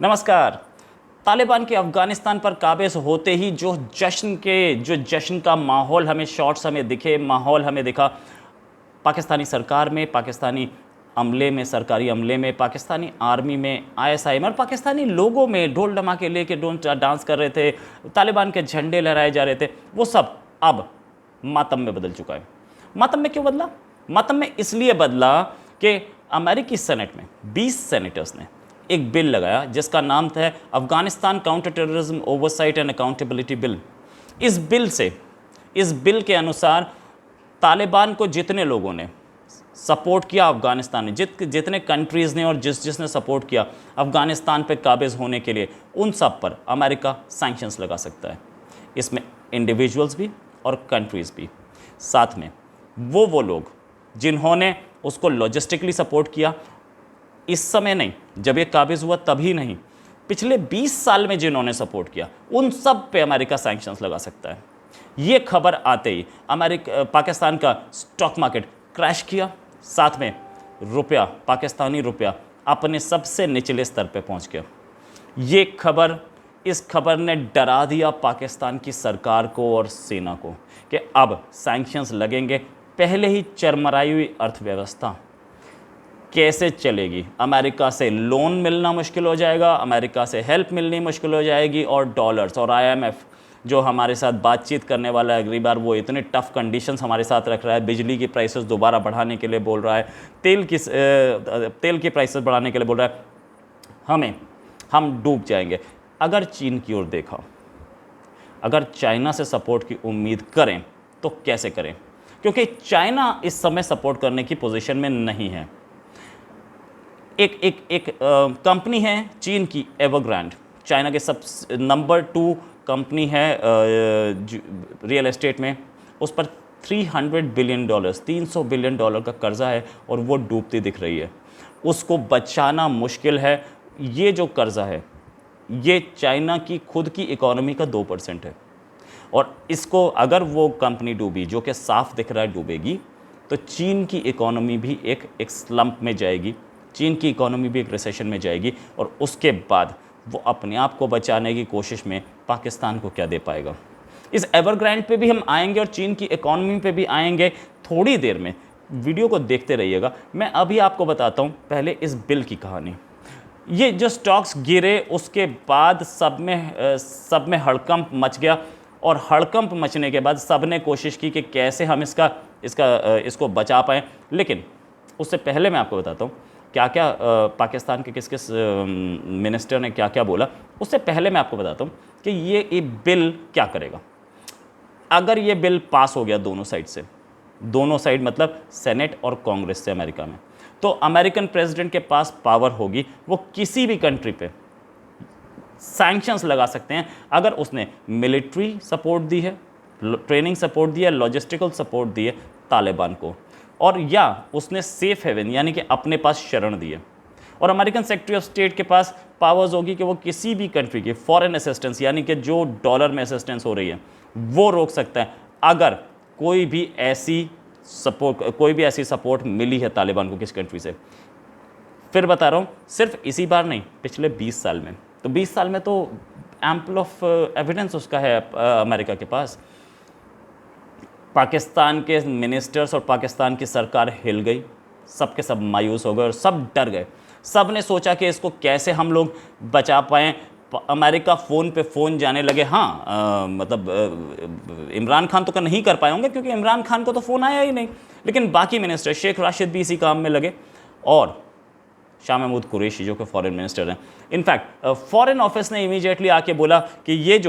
नमस्कार। तालिबान के अफ़गानिस्तान पर काबिज़ होते ही जो जश्न का माहौल हमें शॉट्स हमें दिखे, माहौल हमें दिखा पाकिस्तानी सरकार में, पाकिस्तानी अमले में, सरकारी अमले में, पाकिस्तानी आर्मी में, आईएसआई में और पाकिस्तानी लोगों में ढोल धमाके लेके डांस कर रहे थे, तालिबान के झंडे लहराए जा रहे थे, वो सब अब मातम में बदल चुका है। मातम में क्यों बदला? मातम में इसलिए बदला कि अमेरिकी सेनेट में 20 सेनेटर्स ने एक बिल लगाया जिसका नाम था Afghanistan counter terrorism oversight and accountability bill. इस बिल के अनुसार तालिबान को जितने लोगों ने सपोर्ट किया अफगानिस्तान में, जितने कंट्रीज़ ने और जिसने सपोर्ट किया अफगानिस्तान पे काबिज़ होने के लिए, उन सब पर अमेरिका सैंक्शंस लगा सकता है। इसमें इंडिविजुअल्स भी और कंट्रीज़ भी, साथ में वो लोग जिन्होंने उसको लॉजिस्टिकली सपोर्ट किया, इस समय नहीं, जब ये काबिज़ हुआ तभी नहीं, पिछले 20 साल में जिन्होंने सपोर्ट किया, उन सब पे अमेरिका सैंक्शंस लगा सकता है। ये खबर आते ही पाकिस्तान का स्टॉक मार्केट क्रैश किया, साथ में रुपया, पाकिस्तानी रुपया अपने सबसे निचले स्तर पे पहुंच गया। इस खबर ने डरा दिया पाकिस्तान की सरकार को और सेना को कि अब सैंक्शंस लगेंगे। पहले ही चरमराई हुई अर्थव्यवस्था कैसे चलेगी? अमेरिका से लोन मिलना मुश्किल हो जाएगा, अमेरिका से हेल्प मिलनी मुश्किल हो जाएगी, और डॉलर्स और आईएमएफ जो हमारे साथ बातचीत करने वाला है, अगली बार वो इतने टफ कंडीशंस हमारे साथ रख रहा है, बिजली की प्राइसेस दोबारा बढ़ाने के लिए बोल रहा है, तेल की प्राइसेस बढ़ाने के लिए बोल रहा है, हम डूब जाएंगे। अगर चीन की ओर देखा, अगर चाइना से सपोर्ट की उम्मीद करें तो कैसे करें? क्योंकि चाइना इस समय सपोर्ट करने की पोजीशन में नहीं है। एक कंपनी है चीन की, एवरग्रांड, चाइना के सब नंबर 2 कंपनी है रियल एस्टेट में, उस पर $300 बिलियन, $300 बिलियन का कर्जा है और वो डूबती दिख रही है। उसको बचाना मुश्किल है। ये जो कर्जा है ये चाइना की खुद की इकोनॉमी का 2% है, और इसको अगर वो कंपनी डूबी, जो कि साफ दिख रहा है डूबेगी, तो चीन की इकोनॉमी भी एक स्लंप में जाएगी, चीन की इकोनॉमी भी एक रिसेशन में जाएगी, और उसके बाद वो अपने आप को बचाने की कोशिश में पाकिस्तान को क्या दे पाएगा। इस एवरग्रांड पे भी हम आएंगे और चीन की इकोनॉमी पे भी आएंगे थोड़ी देर में। वीडियो को देखते रहिएगा। मैं अभी आपको बताता हूँ पहले इस बिल की कहानी। ये जो स्टॉक्स गिरे उसके बाद सब में हड़कंप मच गया, और हड़कंप मचने के बाद सब ने कोशिश की कि कैसे हम इसको बचा पाएँ। लेकिन उससे पहले मैं आपको बताता हूँ क्या क्या पाकिस्तान के किस मिनिस्टर ने क्या क्या बोला। उससे पहले मैं आपको बताता हूँ कि ये बिल क्या करेगा। अगर ये बिल पास हो गया दोनों साइड मतलब सेनेट और कांग्रेस से अमेरिका में, तो अमेरिकन प्रेसिडेंट के पास पावर होगी, वो किसी भी कंट्री पे सैंक्शंस लगा सकते हैं अगर उसने मिलिट्री सपोर्ट दी है, ट्रेनिंग सपोर्ट दी है, लॉजिस्टिकल सपोर्ट दी है तालिबान को, और या उसने सेफ हेवन यानी कि अपने पास शरण दी है। और अमेरिकन सेक्रेटरी ऑफ स्टेट के पास पावर्स होगी कि वो किसी भी कंट्री की फॉरेन असिस्टेंस यानी कि जो डॉलर में असिस्टेंस हो रही है वो रोक सकता है अगर कोई भी ऐसी सपोर्ट मिली है तालिबान को किस कंट्री से। फिर बता रहा हूँ, सिर्फ इसी बार नहीं, पिछले 20 साल में, तो 20 साल में तो एम्पल ऑफ एविडेंस उसका है अमेरिका के पास। पाकिस्तान के मिनिस्टर्स और पाकिस्तान की सरकार हिल गई, सब के सब मायूस हो गए और सब डर गए। सब ने सोचा कि इसको कैसे हम लोग बचा पाएँ। अमेरिका फ़ोन पे फ़ोन जाने लगे। इमरान खान तो नहीं कर पाए होंगे क्योंकि इमरान खान को तो फ़ोन आया ही नहीं, लेकिन बाकी मिनिस्टर, शेख राशिद भी इसी काम में लगे, और शाह महमूद कुरैशी जो कि फॉरेन मिनिस्टर हैं। इनफैक्ट फॉरेन ऑफिस ने इमीडिएटली आके बोला कि ये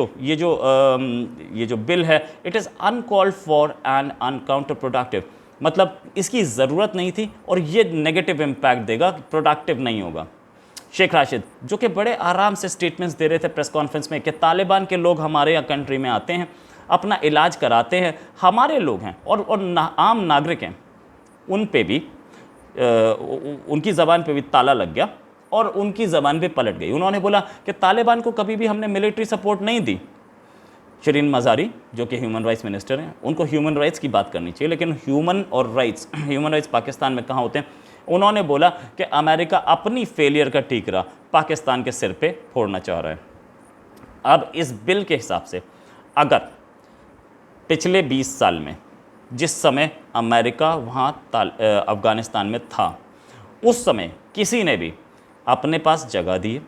जो बिल है it is uncalled for and counterproductive, मतलब इसकी ज़रूरत नहीं थी और ये नेगेटिव इम्पैक्ट देगा, प्रोडक्टिव नहीं होगा। शेख राशिद जो कि बड़े आराम से स्टेटमेंट्स दे रहे थे प्रेस कॉन्फ्रेंस में कि तालिबान के लोग हमारे यहाँ कंट्री में आते हैं, अपना इलाज कराते हैं, हमारे लोग हैं और आम नागरिक हैं, उन पे भी उनकी ज़बान पे भी ताला लग गया और उनकी ज़बान भी पलट गई। उन्होंने बोला कि तालिबान को कभी भी हमने मिलिट्री सपोर्ट नहीं दी। शिरीन मज़ारी जो कि ह्यूमन राइट्स मिनिस्टर हैं, उनको ह्यूमन राइट्स की बात करनी चाहिए, लेकिन ह्यूमन राइट्स पाकिस्तान में कहाँ होते हैं। उन्होंने बोला कि अमेरिका अपनी फेलियर का ठीकरा पाकिस्तान के सिर पे फोड़ना चाह रहा है। अब इस बिल के हिसाब से अगर पिछले 20 साल में जिस समय अमेरिका वहाँ अफ़गानिस्तान में था, उस समय किसी ने भी अपने पास जगह दी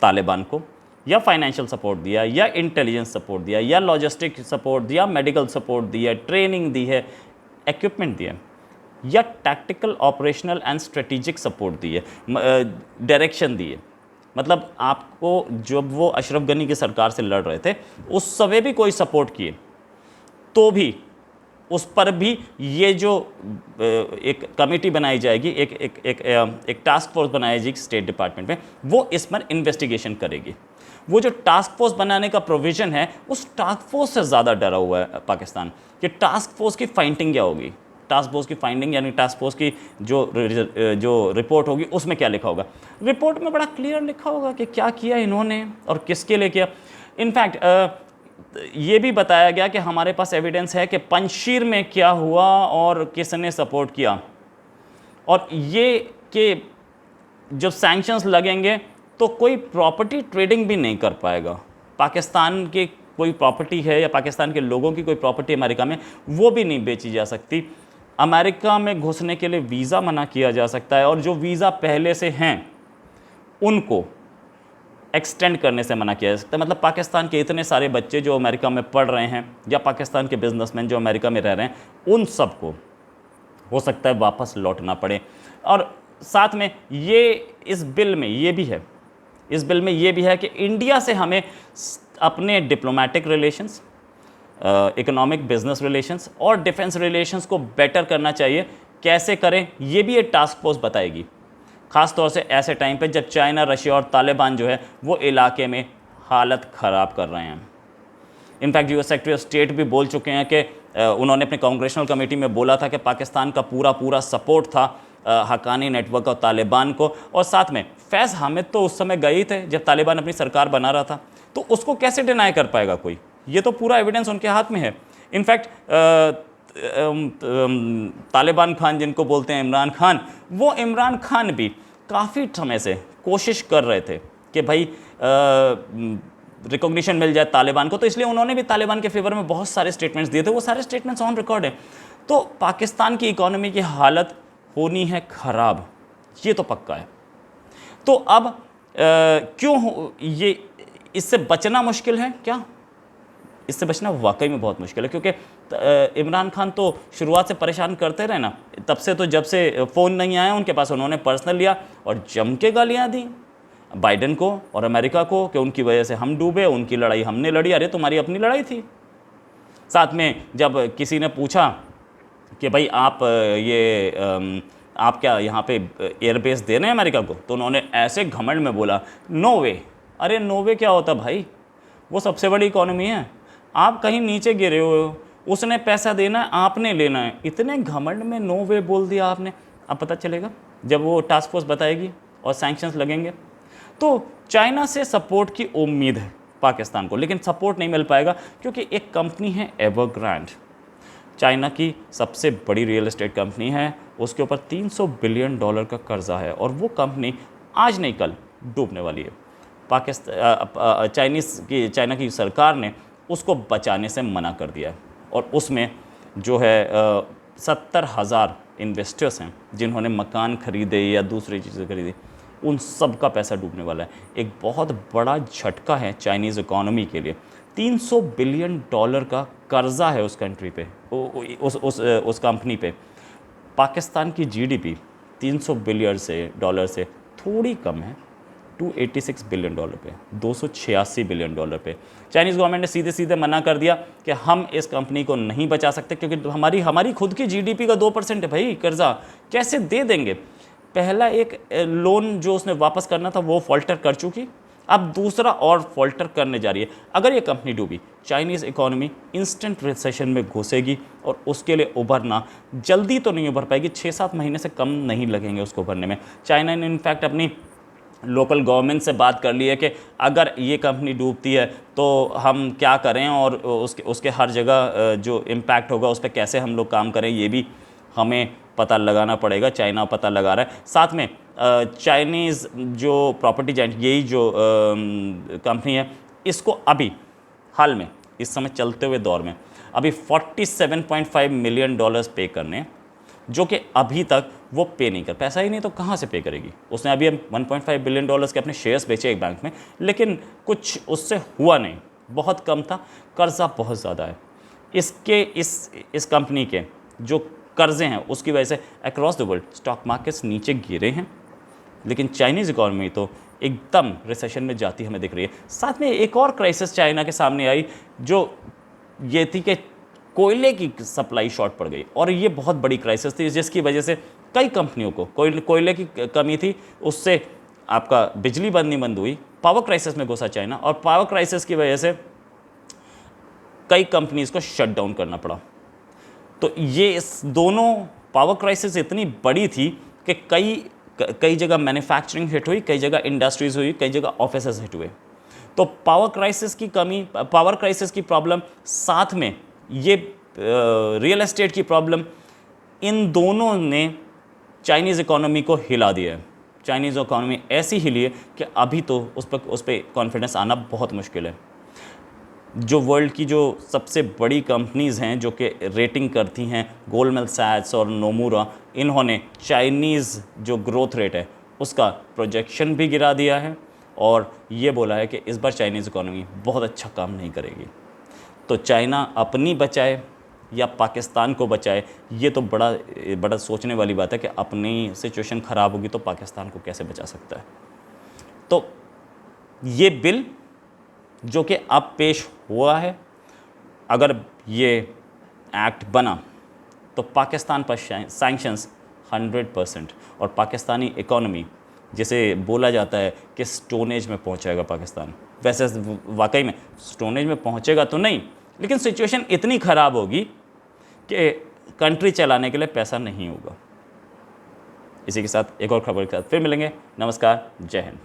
तालिबान को, या फाइनेंशियल सपोर्ट दिया, या इंटेलिजेंस सपोर्ट दिया, या लॉजिस्टिक सपोर्ट दिया, मेडिकल सपोर्ट दिया, ट्रेनिंग दी है, इक्विपमेंट दिया, या tactical operational and strategic support दी है, डायरेक्शन दी है, मतलब आपको जब वो अशरफ गनी की सरकार से लड़ रहे थे उस समय भी कोई सपोर्ट किए, तो भी उस पर भी ये जो एक कमेटी बनाई जाएगी, एक टास्क फोर्स बनाई जाएगी स्टेट डिपार्टमेंट में, वो इस पर इन्वेस्टिगेशन करेगी। वो जो टास्क फोर्स बनाने का प्रोविज़न है, उस टास्क फोर्स से ज़्यादा डरा हुआ है पाकिस्तान कि टास्क फोर्स की फाइंडिंग क्या होगी। टास्क फोर्स की फाइंडिंग यानी टास्क फोर्स की जो रिपोर्ट होगी उसमें क्या लिखा होगा। रिपोर्ट में बड़ा क्लियर लिखा होगा कि क्या किया इन्होंने और किसके लिए किया। इनफैक्ट ये भी बताया गया कि हमारे पास एविडेंस है कि पंजशीर में क्या हुआ और किसने सपोर्ट किया, और ये कि जब सैंक्शंस लगेंगे तो कोई प्रॉपर्टी ट्रेडिंग भी नहीं कर पाएगा। पाकिस्तान की कोई प्रॉपर्टी है या पाकिस्तान के लोगों की कोई प्रॉपर्टी अमेरिका में, वो भी नहीं बेची जा सकती। अमेरिका में घुसने के लिए वीज़ा मना किया जा सकता है, और जो वीज़ा पहले से हैं उनको एक्सटेंड करने से मना किया जा सकता है। मतलब पाकिस्तान के इतने सारे बच्चे जो अमेरिका में पढ़ रहे हैं, या पाकिस्तान के बिजनेसमैन जो अमेरिका में रह रहे हैं, उन सबको हो सकता है वापस लौटना पड़े। और साथ में ये इस बिल में ये भी है, इस बिल में ये भी है कि इंडिया से हमें अपने diplomatic relations, economic business relations और डिफेंस रिलेशंस को बेटर करना चाहिए। कैसे करें ये भी एक टास्क फोर्स बताएगी, ख़ास तौर से ऐसे टाइम पे जब चाइना, रशिया और तालिबान जो है वो इलाके में हालत ख़राब कर रहे हैं। In fact US secretary of state भी बोल चुके हैं कि उन्होंने अपने कांग्रेशनल कमेटी में बोला था कि पाकिस्तान का पूरा सपोर्ट था हक्कानी नेटवर्क और तालिबान को। और साथ में फैज़ हामिद तो उस समय गए ही थे जब तालिबान अपनी सरकार बना रहा था, तो उसको कैसे डिनाई कर पाएगा कोई। ये तो पूरा एविडेंस उनके हाथ में है। इनफैक्ट तालिबान खान जिनको बोलते हैं इमरान खान, वो इमरान खान भी काफ़ी समय से कोशिश कर रहे थे कि भाई रिकॉग्निशन मिल जाए तालिबान को, तो इसलिए उन्होंने भी तालिबान के फेवर में बहुत सारे स्टेटमेंट्स दिए थे। वो सारे स्टेटमेंट्स ऑन रिकॉर्ड हैं। तो पाकिस्तान की इकोनॉमी की हालत होनी है ख़राब, ये तो पक्का है। तो अब क्यों ये इससे बचना मुश्किल है क्या? इससे बचना वाकई में बहुत मुश्किल है, क्योंकि इमरान खान तो शुरुआत से परेशान करते रहे ना, तब से तो जब से फ़ोन नहीं आया उनके पास, उन्होंने पर्सनल लिया और जम के गालियाँ दी बाइडेन को और अमेरिका को कि उनकी वजह से हम डूबे, उनकी लड़ाई हमने लड़ी। अरे तुम्हारी अपनी लड़ाई थी। साथ में जब किसी ने पूछा कि भाई आप आप क्या यहाँ पे एयरबेस दे रहे हैं अमेरिका को, तो उन्होंने ऐसे घमंड में बोला नो वे। अरे नो वे क्या होता भाई, वो सबसे बड़ी इकोनॉमी है, आप कहीं नीचे गिरे हो, उसने पैसा देना है, आपने लेना है। इतने घमंड में नो वे बोल दिया आपने। अब पता चलेगा जब वो टास्क फोर्स बताएगी और सैंक्शंस लगेंगे। तो चाइना से सपोर्ट की उम्मीद है पाकिस्तान को, लेकिन सपोर्ट नहीं मिल पाएगा क्योंकि एक कंपनी है एवरग्रांड, चाइना की सबसे बड़ी रियल एस्टेट कंपनी है, उसके ऊपर $300 बिलियन का कर्जा है, और वो कंपनी आज नहीं कल डूबने वाली है। चाइना की सरकार ने उसको बचाने से मना कर दिया है, और उसमें जो है 70,000 इन्वेस्टर्स हैं जिन्होंने मकान खरीदे या दूसरी चीज़ें खरीदी, उन सब का पैसा डूबने वाला है। एक बहुत बड़ा झटका है चाइनीज़ इकोनॉमी के लिए। $300 बिलियन का कर्जा है उस कंट्री पे, उस कंपनी पे। पाकिस्तान की जीडीपी 300 बिलियन से थोड़ी कम है, 286 बिलियन पे, 286 बिलियन पे। चाइनीज़ गवर्नमेंट ने सीधे सीधे मना कर दिया कि हम इस कंपनी को नहीं बचा सकते, क्योंकि हमारी खुद की जीडीपी का 2% है भाई कर्जा, कैसे दे देंगे। पहला एक लोन जो उसने वापस करना था वो फॉल्टर कर चुकी, अब दूसरा और फॉल्टर करने जा रही है। अगर ये कंपनी डूबी, चाइनीज़ इकोनॉमी इंस्टेंट रिसेशन में घुसेगी, और उसके लिए उभरना जल्दी तो नहीं उभर पाएगी, 6-7 महीने से कम नहीं लगेंगे उसको उभरने में। चाइना ने इनफैक्ट अपनी लोकल गवर्नमेंट से बात कर ली है कि अगर ये कंपनी डूबती है तो हम क्या करें, और उसके हर जगह जो इम्पैक्ट होगा उस पर कैसे हम लोग काम करें, ये भी हमें पता लगाना पड़ेगा, चाइना पता लगा रहा है। साथ में चाइनीज़ जो प्रॉपर्टी जाइंट, यही जो कंपनी है, इसको अभी हाल में इस समय चलते हुए दौर में अभी $47.5 मिलियन पे करने, जो कि अभी तक वो पे नहीं कर, पैसा ही नहीं तो कहाँ से पे करेगी। उसने अभी $1.5 बिलियन के अपने शेयर्स बेचे एक बैंक में, लेकिन कुछ उससे हुआ नहीं, बहुत कम था, कर्जा बहुत ज़्यादा है। इसके इस कंपनी के जो कर्जे हैं उसकी वजह से across the world stock markets नीचे गिरे हैं, लेकिन चाइनीज़ इकॉनमी तो एकदम रिसेशन में जाती हमें दिख रही है। साथ में एक और क्राइसिस चाइना के सामने आई, जो ये थी कि कोयले की सप्लाई शॉर्ट पड़ गई, और ये बहुत बड़ी क्राइसिस थी, जिसकी वजह से कई कंपनियों को कोयले की कमी थी, उससे आपका बिजली बंद हुई, पावर क्राइसिस में घुसा चाइना, और पावर क्राइसिस की वजह से कई कंपनीज को शट डाउन करना पड़ा। तो ये इस दोनों पावर क्राइसिस इतनी बड़ी थी कि कई जगह मैन्युफैक्चरिंग हिट हुई, कई जगह इंडस्ट्रीज हुई, कई जगह ऑफिसेज हिट हुए। तो पावर क्राइसिस की कमी, पावर क्राइसिस की प्रॉब्लम, साथ में ये रियल एस्टेट की प्रॉब्लम, इन दोनों ने चाइनीज़ इकोनॉमी को हिला दिया है। चाइनीज़ इकोनॉमी ऐसी हिली है कि अभी तो उस पर कॉन्फिडेंस आना बहुत मुश्किल है। जो वर्ल्ड की जो सबसे बड़ी कंपनीज़ हैं जो कि रेटिंग करती हैं, गोल्डमैन सैक्स और नोमुरा, इन्होंने चाइनीज़ जो ग्रोथ रेट है उसका प्रोजेक्शन भी गिरा दिया है, और ये बोला है कि इस बार चाइनीज़ इकोनॉमी बहुत अच्छा काम नहीं करेगी। तो चाइना अपनी बचाए या पाकिस्तान को बचाए, ये तो बड़ा सोचने वाली बात है कि अपनी सिचुएशन ख़राब होगी तो पाकिस्तान को कैसे बचा सकता है। तो ये बिल जो कि अब पेश हुआ है, अगर ये एक्ट बना तो पाकिस्तान पर सैंक्शंस 100%, और पाकिस्तानी इकोनॉमी, जिसे बोला जाता है कि स्टोनेज में पहुंचेगा पाकिस्तान, वैसे वाकई में स्टोनेज में पहुंचेगा तो नहीं, लेकिन सिचुएशन इतनी ख़राब होगी कि कंट्री चलाने के लिए पैसा नहीं होगा। इसी के साथ एक और खबर के साथ फिर मिलेंगे। नमस्कार, जय हिंद।